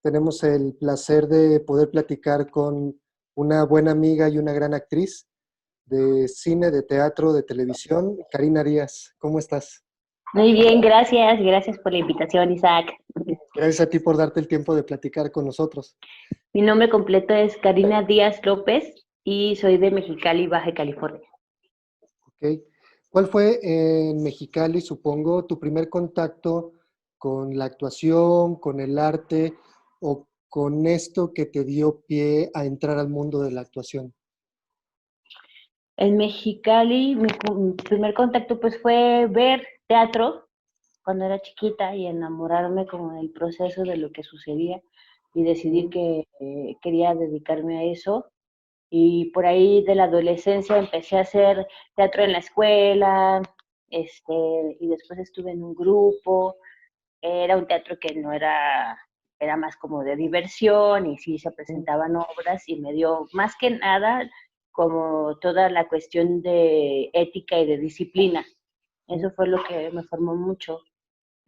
tenemos el placer de poder platicar con una buena amiga y una gran actriz de cine, de teatro, de televisión, Karina Díaz. ¿Cómo estás? Muy bien, gracias. Gracias por la invitación, Isaac. Gracias a ti por darte el tiempo de platicar con nosotros. Mi nombre completo es Karina Díaz López y soy de Mexicali, Baja California. ¿Ok? ¿Cuál fue en Mexicali, supongo, tu primer contacto con la actuación, con el arte o con esto que te dio pie a entrar al mundo de la actuación? En Mexicali, mi primer contacto pues fue ver teatro cuando era chiquita y enamorarme como del proceso de lo que sucedía y decidir que quería dedicarme a eso. Y por ahí de la adolescencia empecé a hacer teatro en la escuela, y después estuve en un grupo. Era un teatro que no era, era más como de diversión y sí se presentaban obras y me dio más que nada como toda la cuestión de ética y de disciplina. Eso fue lo que me formó mucho.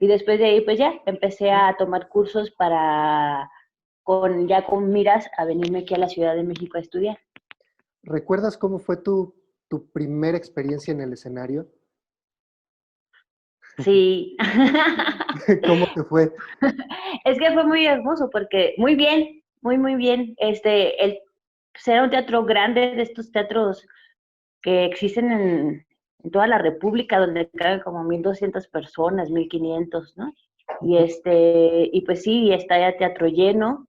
Y después de ahí, pues ya, empecé a tomar cursos ya con miras a venirme aquí a la Ciudad de México a estudiar. ¿Recuerdas cómo fue tu primera experiencia en el escenario? Sí. ¿Cómo te fue? Es que fue muy hermoso porque muy bien, muy bien. Pues era un teatro grande, de estos teatros que existen en toda la República, donde caben como 1,200 personas, 1,500, ¿no? Y pues sí, está ya teatro lleno,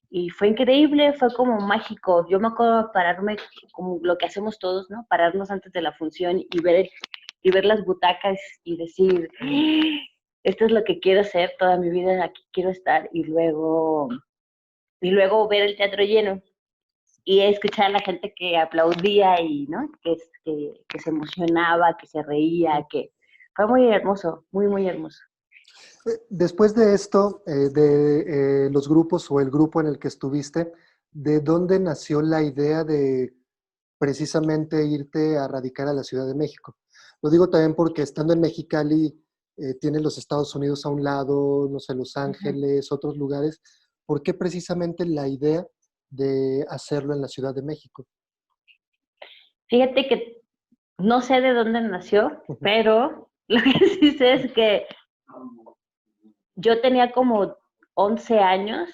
y fue increíble, fue como mágico. Yo me acuerdo pararme, como lo que hacemos todos, ¿no? Pararnos antes de la función y ver las butacas y decir, esto es lo que quiero hacer toda mi vida, aquí quiero estar, y luego ver el teatro lleno y escuchar a la gente que aplaudía y, ¿no? Que se emocionaba, que se reía, que fue muy hermoso, muy hermoso. Después de esto, de los grupos o el grupo en el que estuviste, ¿de dónde nació la idea de precisamente irte a radicar a la Ciudad de México? Lo digo también porque estando en Mexicali, tienes los Estados Unidos a un lado, no sé, Los Ujú. Ángeles, otros lugares. ¿Por qué precisamente la idea de hacerlo en la Ciudad de México? Fíjate que no sé de dónde nació, pero lo que sí sé es que yo tenía como 11 años,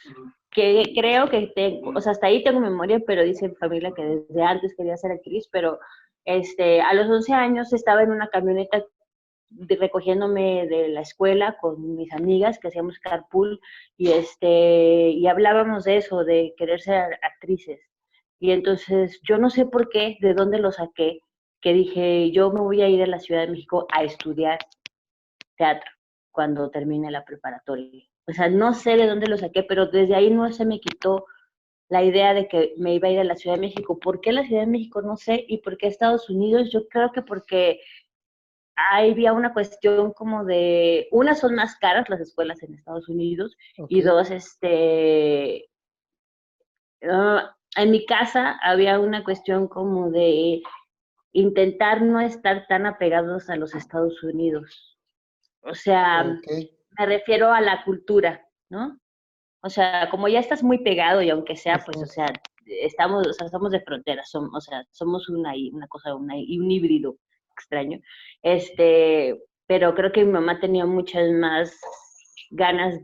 que creo que tengo, o sea, hasta ahí tengo memoria, pero dice mi familia que desde antes quería ser actriz, pero a los 11 años estaba en una camioneta recogiéndome de la escuela con mis amigas que hacíamos carpool y hablábamos de eso, de querer ser actrices. Y entonces yo no sé por qué, de dónde lo saqué, que dije, yo me voy a ir a la Ciudad de México a estudiar teatro cuando termine la preparatoria. O sea, no sé de dónde lo saqué, pero desde ahí no se me quitó la idea de que me iba a ir a la Ciudad de México. ¿Por qué la Ciudad de México? No sé. ¿Y por qué Estados Unidos? Yo creo que porque ahí había una cuestión como de, una, son más caras las escuelas en Estados Unidos, Ok, y dos, en mi casa había una cuestión como de intentar no estar tan apegados a los Estados Unidos. O sea, ok. me refiero a la cultura, ¿no? O sea, como ya estás muy pegado y aunque sea, pues, o Ujú. sea, somos de frontera, o sea, somos una cosa, y un híbrido extraño. Pero creo que mi mamá tenía muchas más ganas.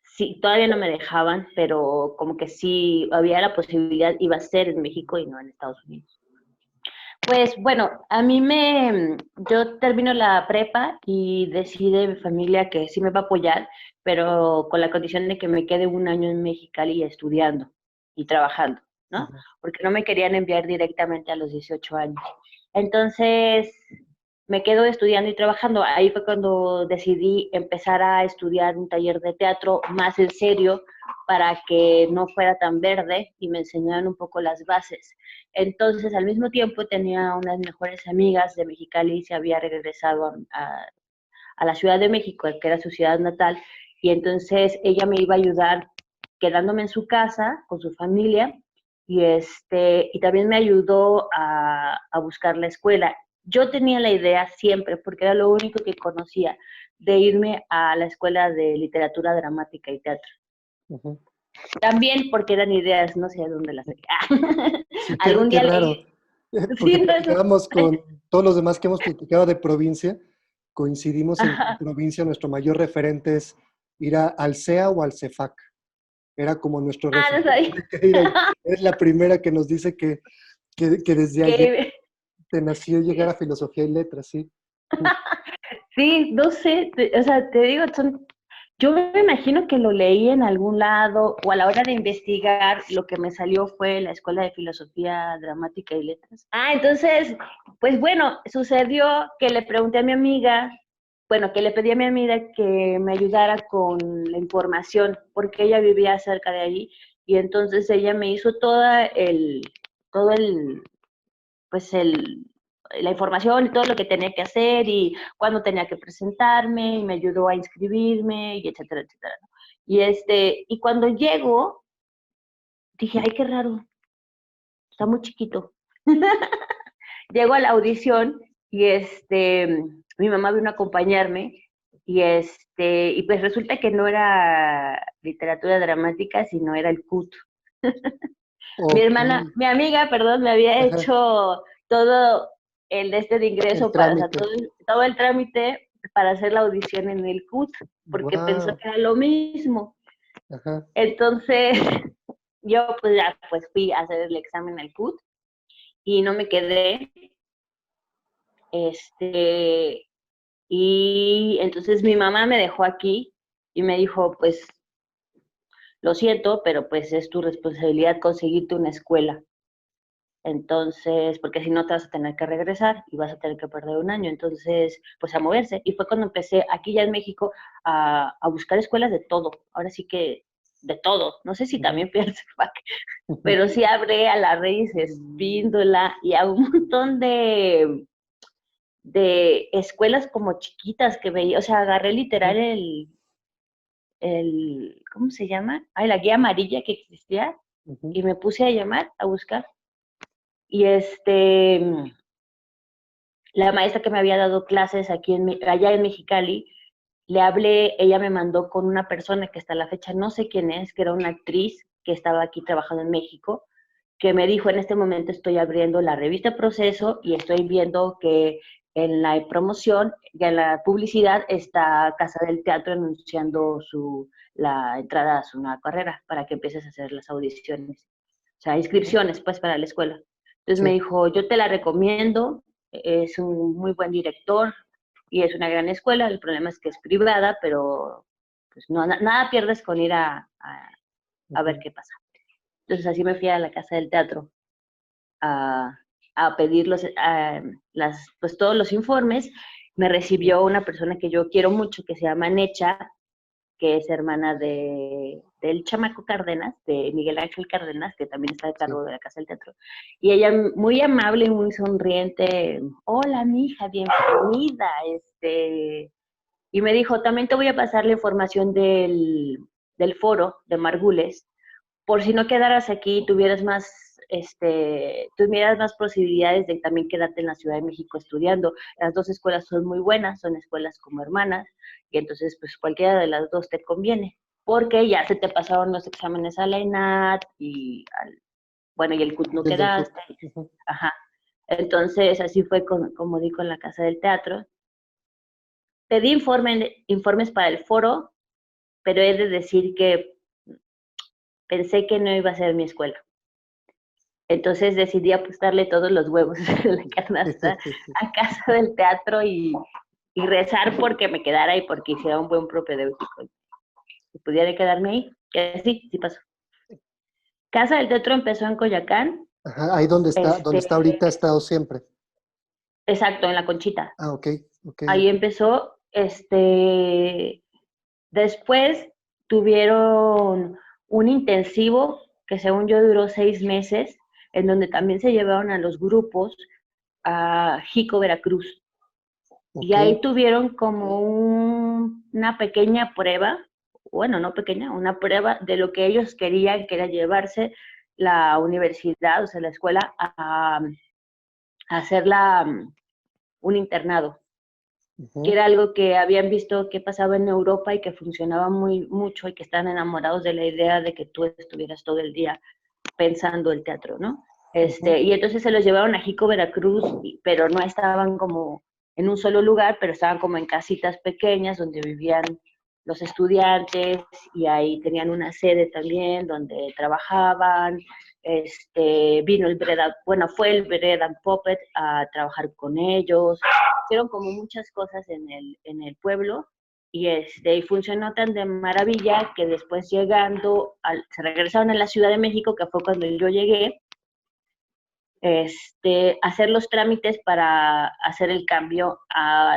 Sí, todavía no me dejaban, pero como que sí había la posibilidad, iba a ser en México y no en Estados Unidos. Pues bueno, yo termino la prepa y decide mi familia que sí me va a apoyar, pero con la condición de que me quede un año en Mexicali estudiando y trabajando, ¿no? Ujú. Porque no me querían enviar directamente a los 18 años. Entonces, me quedo estudiando y trabajando. Ahí fue cuando decidí empezar a estudiar un taller de teatro más en serio para que no fuera tan verde y me enseñaran un poco las bases. Entonces, al mismo tiempo, tenía unas mejores amigas de Mexicali, se había regresado a la Ciudad de México, que era su ciudad natal, y entonces ella me iba a ayudar quedándome en su casa con su familia, y también me ayudó a buscar la escuela. Yo tenía la idea siempre, porque era lo único que conocía, de irme a la escuela de literatura dramática y teatro. Ujú. También porque eran ideas, no sé de dónde las saqué. Sí, Algún qué día raro, leí, porque sí, no, eso, platicábamos con todos los demás que hemos platicado de provincia, coincidimos en que en ajá. provincia nuestro mayor referente es ir al CEA o al CEFAC. Era como nuestro Ah, no referente sabía. de que ir ahí. Es la primera que nos dice que desde allá Que, te nació llegar a filosofía y letras, sí. sí, no sé, o sea, te digo, yo me imagino que lo leí en algún lado o a la hora de investigar lo que me salió fue la Escuela de Filosofía Dramática y Letras. Ah, entonces, pues bueno, sucedió que le pregunté a mi amiga, bueno, que le pedí a mi amiga que me ayudara con la información porque ella vivía cerca de allí y entonces ella me hizo todo el, pues la información y todo lo que tenía que hacer y cuándo tenía que presentarme y me ayudó a inscribirme y etcétera, etcétera. ¿No? Y cuando llego, dije, ay, qué raro, está muy chiquito. Llego a la audición y mi mamá vino a acompañarme y pues resulta que no era literatura dramática, sino era el CUT. Ok, Mi amiga, perdón, me había ajá, hecho todo de el ingreso para, o sea, trámite. todo el trámite para hacer la audición en el CUT, porque pensó Wow, que era lo mismo. ajá, Entonces, yo pues ya pues fui a hacer el examen al CUT y no me quedé. Este, y entonces mi mamá me dejó aquí y me dijo, pues lo siento, pero pues es tu responsabilidad conseguirte una escuela. Entonces, porque si no te vas a tener que regresar y vas a tener que perder un año. Entonces, pues a moverse. Y fue cuando empecé aquí ya en México a buscar escuelas de todo. Ahora sí que de todo. No sé si ujú, también fui al CEPAC, ujú, pero sí hablé a la Reyes Espíndola y a un montón de escuelas como chiquitas que veía. O sea, agarré literal ujú, ¿cómo se llama? Ay, la guía amarilla que existía ujú. y me puse a llamar, a buscar. Y la maestra que me había dado clases allá en Mexicali, le hablé, ella me mandó con una persona que hasta la fecha no sé quién es, que era una actriz que estaba aquí trabajando en México, que me dijo, en este momento estoy abriendo la revista Proceso y estoy viendo que en la promoción y en la publicidad está Casa del Teatro anunciando la entrada a su nueva carrera para que empieces a hacer las audiciones, o sea, inscripciones pues para la escuela. Entonces me Sí, dijo, yo te la recomiendo, es un muy buen director y es una gran escuela, el problema es que es privada, pero pues no, nada pierdes con ir a ver ujú. qué pasa. Entonces así me fui a la Casa del Teatro a, a pedir pues todos los informes. Me recibió una persona que yo quiero mucho, que se llama Necha, que es hermana del chamaco Cárdenas, de Miguel Ángel Cárdenas, que también está a Sí. cargo de la Casa del Teatro. Y ella muy amable y muy sonriente, hola, mija, bienvenida, y me dijo, también te voy a pasar la información del foro de Margules, por si no quedaras aquí, tuvieras más posibilidades de también quedarte en la Ciudad de México estudiando. Las dos escuelas son muy buenas, son escuelas como hermanas, y entonces pues cualquiera de las dos te conviene, porque ya se te pasaron los exámenes a la ENAT bueno, y el CUT no Desde el CUT. quedaste, Ujú. ajá. Entonces así fue como di con la Casa del Teatro. Pedí informes para el foro, pero he de decir que pensé que no iba a ser mi escuela. Entonces decidí apostarle todos los huevos de la canasta a Casa del Teatro y rezar porque me quedara y porque hiciera un buen propedéutico. Y pudiera quedarme ahí, que sí, sí pasó. Casa del Teatro empezó en Coyoacán, Ajá, ahí donde está este, ahorita ha estado siempre. exacto, en La Conchita. Ah, ok, ok, Ahí ok. empezó, después tuvieron un intensivo que según yo duró 6 meses, en donde también se llevaron a los grupos a Jico, Veracruz. Y Ok. ahí tuvieron como una pequeña prueba, bueno, no pequeña, una prueba de lo que ellos querían, que era llevarse la universidad, o sea, la escuela, a hacer un internado. que Ujú, era algo que habían visto que pasaba en Europa y que funcionaba muy mucho y que estaban enamorados de la idea de que tú estuvieras todo el día pensando el teatro, ¿no? ujú. Y entonces se los llevaron a Jico, Veracruz, pero no estaban como en un solo lugar, pero estaban como en casitas pequeñas donde vivían los estudiantes y ahí tenían una sede también donde trabajaban. Vino el bueno, fue el Bread and Puppet a trabajar con ellos. Hicieron como muchas cosas en el pueblo y funcionó tan de maravilla que después se regresaron a la Ciudad de México, que fue cuando yo llegué, hacer los trámites para hacer el cambio a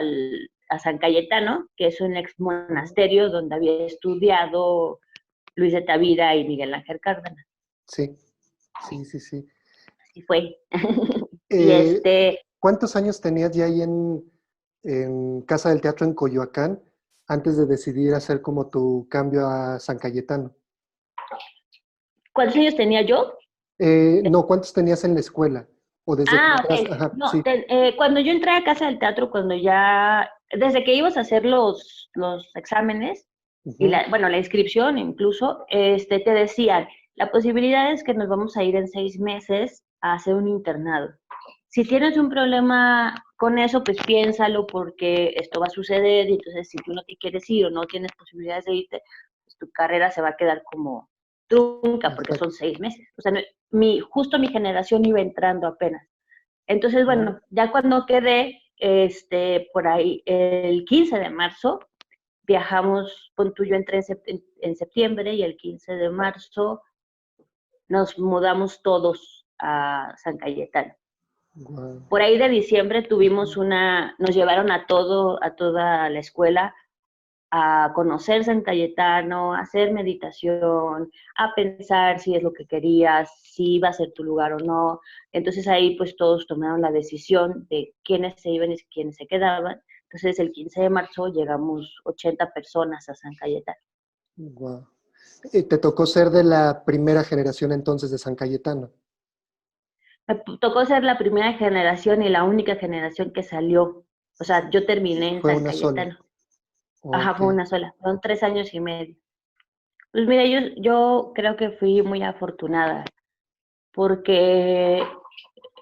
San Cayetano, que es un ex monasterio donde había estudiado Luis de Tavira y Miguel Ángel Cárdenas. Sí, sí, sí, sí. Así fue. y Eh, este, ¿Cuántos años tenías ya ahí en Casa del Teatro en Coyoacán antes de decidir hacer como tu cambio a San Cayetano? ¿Cuántos años tenía yo? No, ¿cuántos tenías en la escuela? O desde que Ah, entras, ok. ajá, No, sí. cuando yo entré a Casa del Teatro, desde que ibas a hacer los exámenes y Ujú, bueno, la inscripción incluso, te decían, la posibilidad es que nos vamos a ir en 6 meses a hacer un internado. Si tienes un problema con eso, pues piénsalo porque esto va a suceder y entonces si tú no te quieres ir o no tienes posibilidades de irte, pues tu carrera se va a quedar como trunca porque son exacto. 6 meses. O sea, justo mi generación iba entrando apenas. Entonces, Ujú, bueno, ya cuando quedé, por ahí, el 15 de marzo, viajamos, pon tú, yo entré en septiembre y el 15 de marzo nos mudamos todos a San Cayetano. guau, Por ahí de diciembre ujú. nos llevaron a toda la escuela a conocer San Cayetano, a hacer meditación, a pensar si es lo que querías, si iba a ser tu lugar o no. Entonces ahí pues todos tomaron la decisión de quiénes se iban y quiénes se quedaban. Entonces el 15 de marzo llegamos 80 personas a San Cayetano. Guau. Te tocó ser de la primera generación entonces de San Cayetano. Me tocó ser la primera generación y la única generación que salió. O sea, yo terminé en Fue San una sola. Cayetano. Ajá, Ok. fue una sola. Fueron 3 años y medio. Pues mira, yo creo que fui muy afortunada porque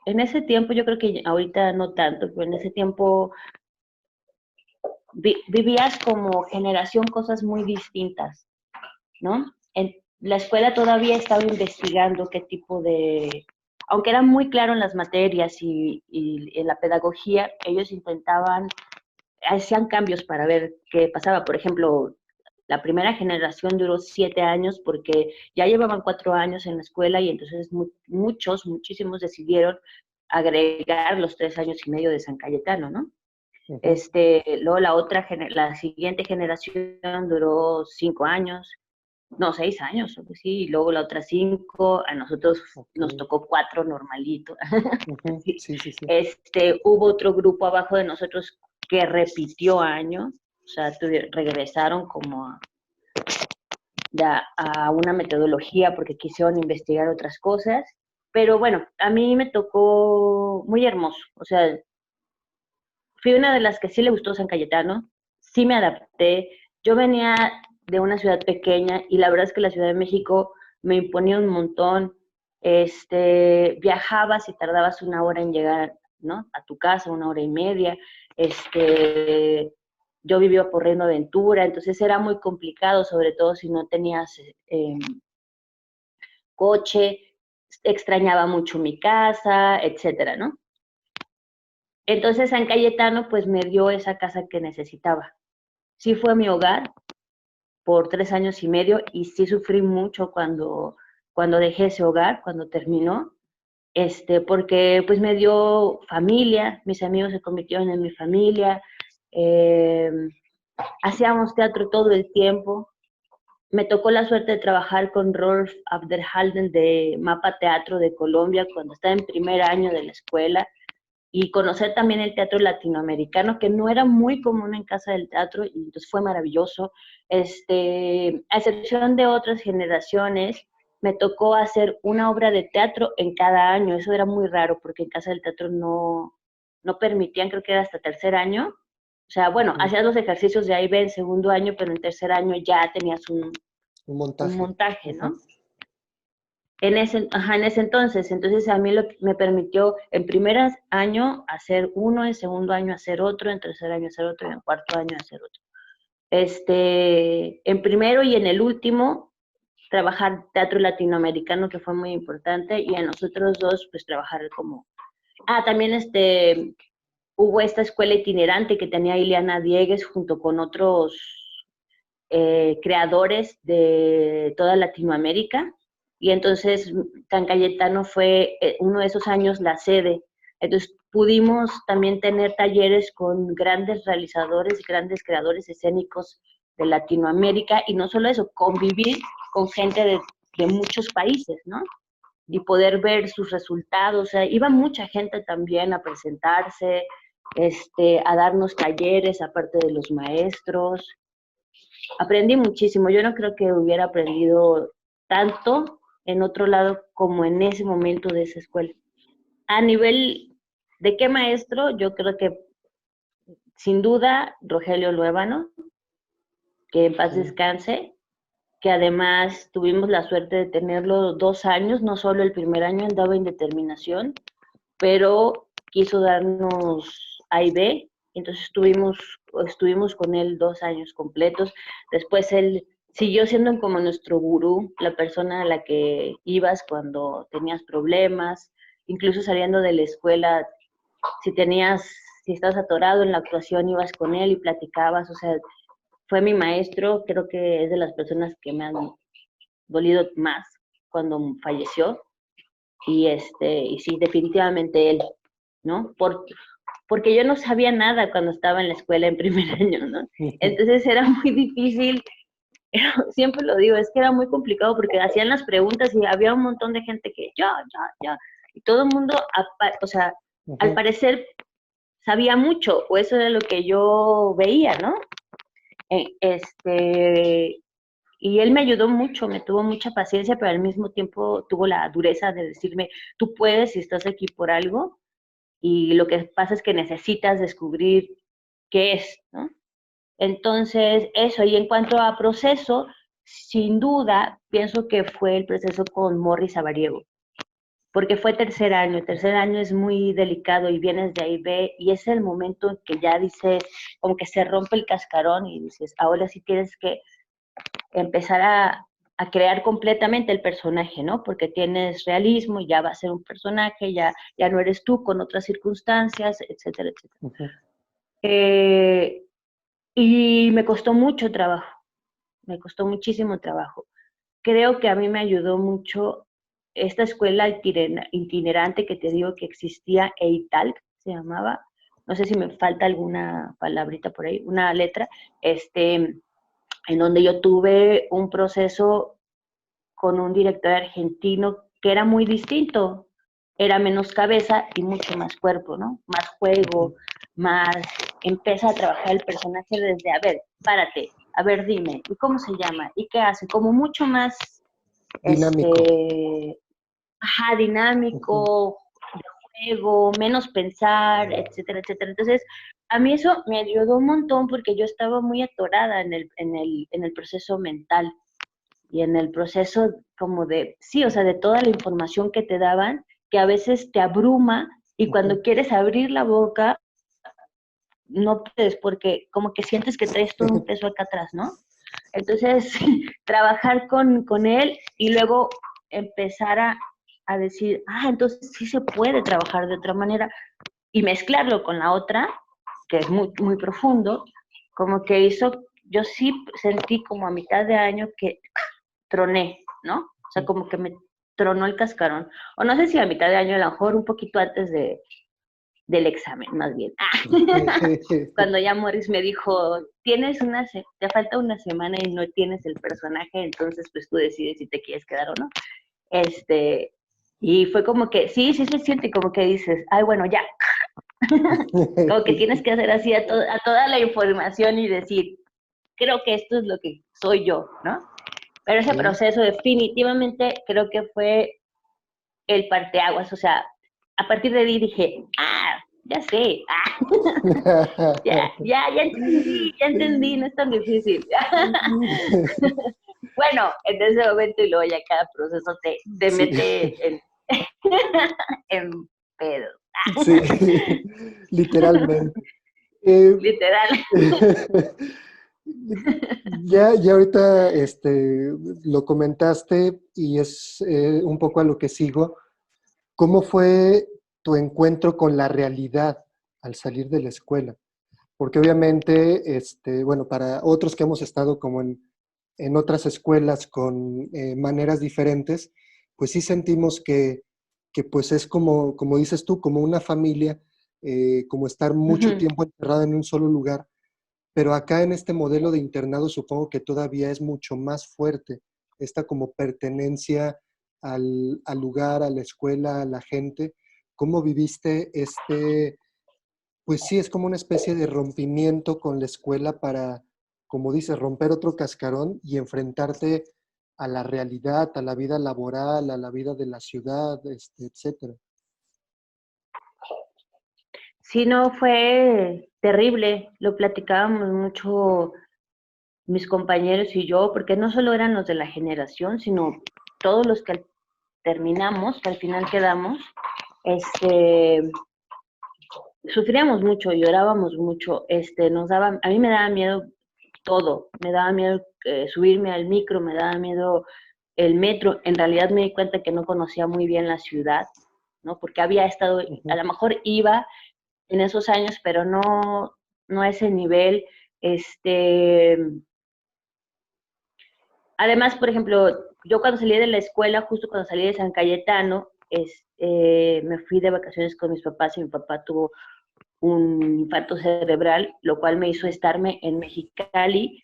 en ese tiempo, yo creo que ahorita no tanto, pero en ese tiempo vivías como generación cosas muy distintas, ¿no? En la escuela todavía estaba investigando qué tipo aunque era muy claro en las materias y en la pedagogía, ellos hacían cambios para ver qué pasaba. Por ejemplo, la primera generación duró 7 años porque ya llevaban 4 años en la escuela y entonces muchísimos decidieron agregar los 3 años y medio de San Cayetano, ¿no? Ujú, Luego la siguiente generación duró 5 años, no, 6 años, algo así, y luego la otra 5, a nosotros ok. nos tocó 4 normalito. Ujú, Sí. sí, sí, sí. Hubo otro grupo abajo de nosotros que repitió año, o sea, regresaron como a una metodología porque quisieron investigar otras cosas, pero bueno, a mí me tocó muy hermoso, o sea, fui una de las que sí le gustó San Cayetano, sí me adapté, yo venía de una ciudad pequeña y la verdad es que la Ciudad de México me imponía un montón, viajabas y tardabas una hora en llegar, ¿no? A tu casa, 1 hora y media, yo vivía por Reino Aventura, entonces era muy complicado, sobre todo si no tenías coche, extrañaba mucho mi casa, etcétera, ¿no? Entonces San Cayetano pues me dio esa casa que necesitaba. Sí fue mi hogar por 3 años y medio y sí sufrí mucho cuando dejé ese hogar, cuando terminó, porque pues me dio familia, mis amigos se convirtieron en mi familia, eh, hacíamos teatro todo el tiempo. Me tocó la suerte de trabajar con Rolf Abderhalden de Mapa Teatro de Colombia cuando estaba en primer año de la escuela y conocer también el teatro latinoamericano, que no era muy común en Casa del Teatro, y entonces fue maravilloso. A excepción de otras generaciones, me tocó hacer una obra de teatro en cada año, eso era muy raro, porque en Casa del Teatro no permitían, creo que era hasta tercer año, O sea, bueno, hacías los ejercicios de A y B en segundo año, pero en tercer año ya tenías un montaje, ¿no? En ese entonces a mí me permitió en primer año hacer uno, en segundo año hacer otro, en tercer año hacer otro y en cuarto año hacer otro. En primero y en el último, trabajar teatro latinoamericano, que fue muy importante, y en los otros dos, pues trabajar como... También hubo esta escuela itinerante que tenía Ileana Diegues junto con otros creadores de toda Latinoamérica, y entonces San Cayetano fue uno de esos años la sede. Entonces pudimos también tener talleres con grandes realizadores, grandes creadores escénicos de Latinoamérica, y no solo eso, convivir con gente de muchos países, ¿no? Y poder ver sus resultados. O sea, iba mucha gente también a presentarse, a darnos talleres, aparte de los maestros. Aprendí muchísimo. Yo no creo que hubiera aprendido tanto en otro lado como en ese momento de esa escuela. A nivel de qué maestro, yo creo que sin duda Rogelio Luébano, que en paz descanse, que además tuvimos la suerte de tenerlo 2 años, no solo el primer año andaba en determinación, pero quiso darnos A y B, entonces estuvimos con él 2 años completos. Después él siguió siendo como nuestro gurú, la persona a la que ibas cuando tenías problemas, incluso saliendo de la escuela, si estabas atorado en la actuación, ibas con él y platicabas. O sea, fue mi maestro. Creo que es de las personas que me han dolido más cuando falleció, y sí, definitivamente él, ¿no? Porque yo no sabía nada cuando estaba en la escuela en primer año, ¿no? Entonces era muy difícil, siempre lo digo, es que era muy complicado porque hacían las preguntas y había un montón de gente que yo, y todo el mundo, o sea, al parecer sabía mucho, o eso era lo que yo veía, ¿no? Y él me ayudó mucho, me tuvo mucha paciencia, pero al mismo tiempo tuvo la dureza de decirme, tú puedes si estás aquí por algo, y lo que pasa es que necesitas descubrir qué es, ¿no? Entonces, eso. Y en cuanto a proceso, sin duda, pienso que fue el proceso con Morris Abariego, porque fue tercer año es muy delicado y vienes de ahí, ve, y es el momento en que ya dices, como que se rompe el cascarón y dices, ahora sí tienes que empezar a crear completamente el personaje, ¿no? Porque tienes realismo y ya va a ser un personaje, ya no eres tú con otras circunstancias, etcétera, etcétera. Y me costó mucho trabajo, me costó muchísimo trabajo. Creo que a mí me ayudó mucho esta escuela itinerante que te digo que existía, EITAL se llamaba, no sé si me falta alguna palabrita por ahí, una letra, en donde yo tuve un proceso con un director argentino que era muy distinto, era menos cabeza y mucho más cuerpo, ¿no? Más juego, más empieza a trabajar el personaje desde, a ver, párate, a ver, dime, ¿y cómo se llama? ¿Y qué hace? Como mucho más, dinámico. Dinámico, de juego, menos pensar, etcétera, etcétera. Entonces, a mí eso me ayudó un montón porque yo estaba muy atorada en el proceso mental y en el proceso como de, sí, o sea, de toda la información que te daban, que a veces te abruma y cuando quieres abrir la boca, no puedes porque como que sientes que traes todo un peso acá atrás, ¿no? Entonces, trabajar con él y luego empezar a decir, entonces sí se puede trabajar de otra manera y mezclarlo con la otra, que es muy, muy profundo, como que yo sí sentí como a mitad de año que troné, ¿no? O sea, como que me tronó el cascarón. O no sé si a mitad de año, a lo mejor un poquito antes del examen, más bien. Cuando ya Morris me dijo, te falta una semana y no tienes el personaje, entonces pues tú decides si te quieres quedar o no. Y fue como que, sí se siente como que dices, bueno, ya. Como que tienes que hacer así a toda la información y decir, creo que esto es lo que soy yo, ¿no? Pero ese proceso definitivamente creo que fue el parteaguas. O sea, a partir de ahí dije, ya sé. Ya entendí, no es tan difícil. Bueno, en ese momento y luego ya cada proceso te Sí, mete en pedo, sí, literalmente. Eh, literal. ya ahorita lo comentaste y es un poco a lo que sigo. ¿Cómo fue tu encuentro con la realidad al salir de la escuela? Porque obviamente, bueno, para otros que hemos estado como en otras escuelas con maneras diferentes, pues sí sentimos que pues es como dices tú, como una familia, como estar mucho Ujú. tiempo encerrado en un solo lugar, pero acá en este modelo de internado supongo que todavía es mucho más fuerte esta como pertenencia al lugar, a la escuela, a la gente. ¿Cómo viviste pues sí, es como una especie de rompimiento con la escuela para, como dices, romper otro cascarón y enfrentarte a la realidad, a la vida laboral, a la vida de la ciudad, etcétera? Sí, no, fue terrible, lo platicábamos mucho mis compañeros y yo, porque no solo eran los de la generación, sino todos los que terminamos, que al final quedamos, este, sufríamos mucho, llorábamos mucho, a mí me daba miedo todo, me daba miedo subirme al micro, me daba miedo el metro, en realidad me di cuenta que no conocía muy bien la ciudad, ¿no? Porque había estado, a Ujú, lo mejor iba en esos años, pero no a ese nivel, este, además, por ejemplo, yo cuando salí de la escuela, justo cuando salí de San Cayetano, me fui de vacaciones con mis papás y mi papá tuvo un infarto cerebral, lo cual me hizo estarme en Mexicali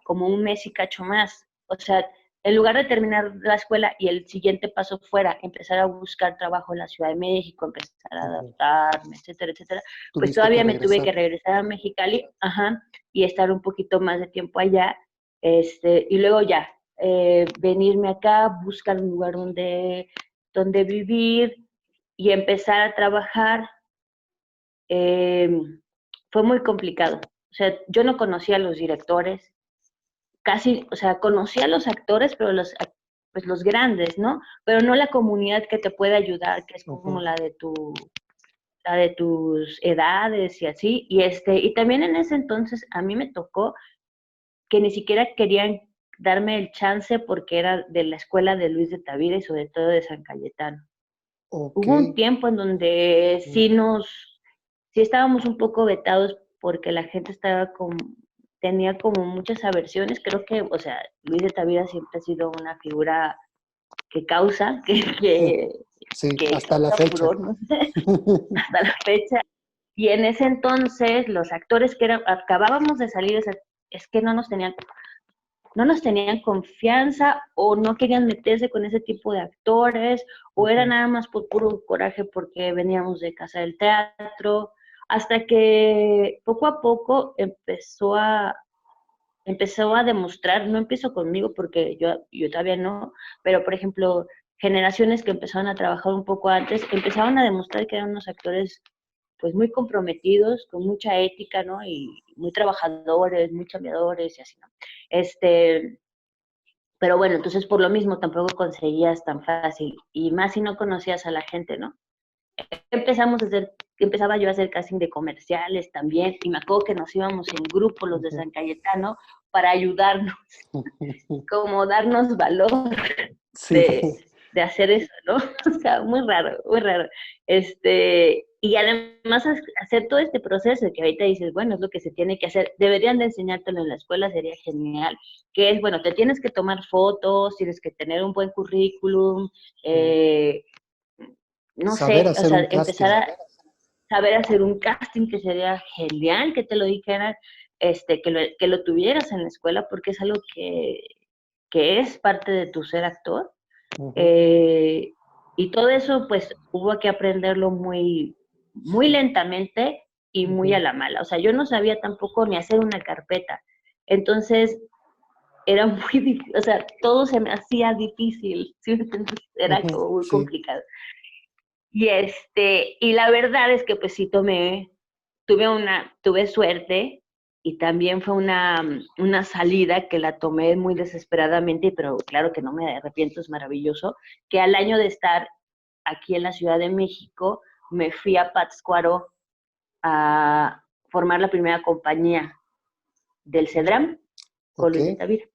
como un mes y cacho más. O sea, en lugar de terminar la escuela y el siguiente paso fuera empezar a buscar trabajo en la Ciudad de México, empezar a ujú. adaptarme, etcétera, etcétera, pues Tuviste que todavía me tuve regresar. que regresar a Mexicali, ajá, y estar un poquito más de tiempo allá, y luego ya, venirme acá, buscar un lugar donde vivir y empezar a trabajar. eh, Fue muy complicado. O sea, yo no conocía a los directores, casi, o sea, conocía a los actores, pero pues los grandes, ¿no? Pero no la comunidad que te puede ayudar, que es como Ujú, la de tus edades y así. Y también en ese entonces a mí me tocó que ni siquiera querían darme el chance porque era de la escuela de Luis de Tavira y sobre todo de San Cayetano. ok. Hubo un tiempo en donde Ujú, sí estábamos un poco vetados porque la gente tenía como muchas aversiones. Creo que, o sea, Luis de Tavira siempre ha sido una figura que causa, sí, sí, que hasta la causa fecha. furor, no sé, hasta la fecha. Y en ese entonces, los actores que acabábamos de salir, es que no nos tenían confianza o no querían meterse con ese tipo de actores o era Ujú, nada más por puro coraje porque veníamos de Casa del Teatro, hasta que poco a poco empezó a demostrar, no empiezo conmigo porque yo todavía no, pero por ejemplo, generaciones que empezaron a trabajar un poco antes, empezaron a demostrar que eran unos actores pues muy comprometidos, con mucha ética, ¿no? Y muy trabajadores, muy chambeadores y así, ¿no? Pero bueno, entonces por lo mismo tampoco conseguías tan fácil, y más si no conocías a la gente, ¿no? Empezaba yo a hacer casting de comerciales también, y me acuerdo que nos íbamos en grupo los de ujú. San Cayetano para ayudarnos, como darnos valor Sí, de hacer eso, ¿no? O sea, muy raro, muy raro. Y además hacer todo este proceso que ahorita dices, bueno, es lo que se tiene que hacer, deberían de enseñártelo en la escuela, sería genial, que es, bueno, te tienes que tomar fotos, tienes que tener un buen currículum, sí. eh, no Saber sé, o hacer sea, un empezar casting. a saber hacer un casting, que sería genial que te lo dijeran, que lo tuvieras en la escuela, porque es algo que es parte de tu ser actor. Ujú, eh, y todo eso, pues, hubo que aprenderlo muy, muy lentamente y muy a ujú. la mala. O sea, yo no sabía tampoco ni hacer una carpeta. Entonces, era muy difícil, o sea, todo se me hacía difícil, ¿sí me entiendes? Era Ujú, como muy sí, complicado. y la verdad es que pues sí tuve suerte y también fue una salida que la tomé muy desesperadamente, pero claro que no me arrepiento, es maravilloso, que al año de estar aquí en la Ciudad de México, me fui a Pátzcuaro a formar la primera compañía del CEDRAM con Ok. Luis de Tavira.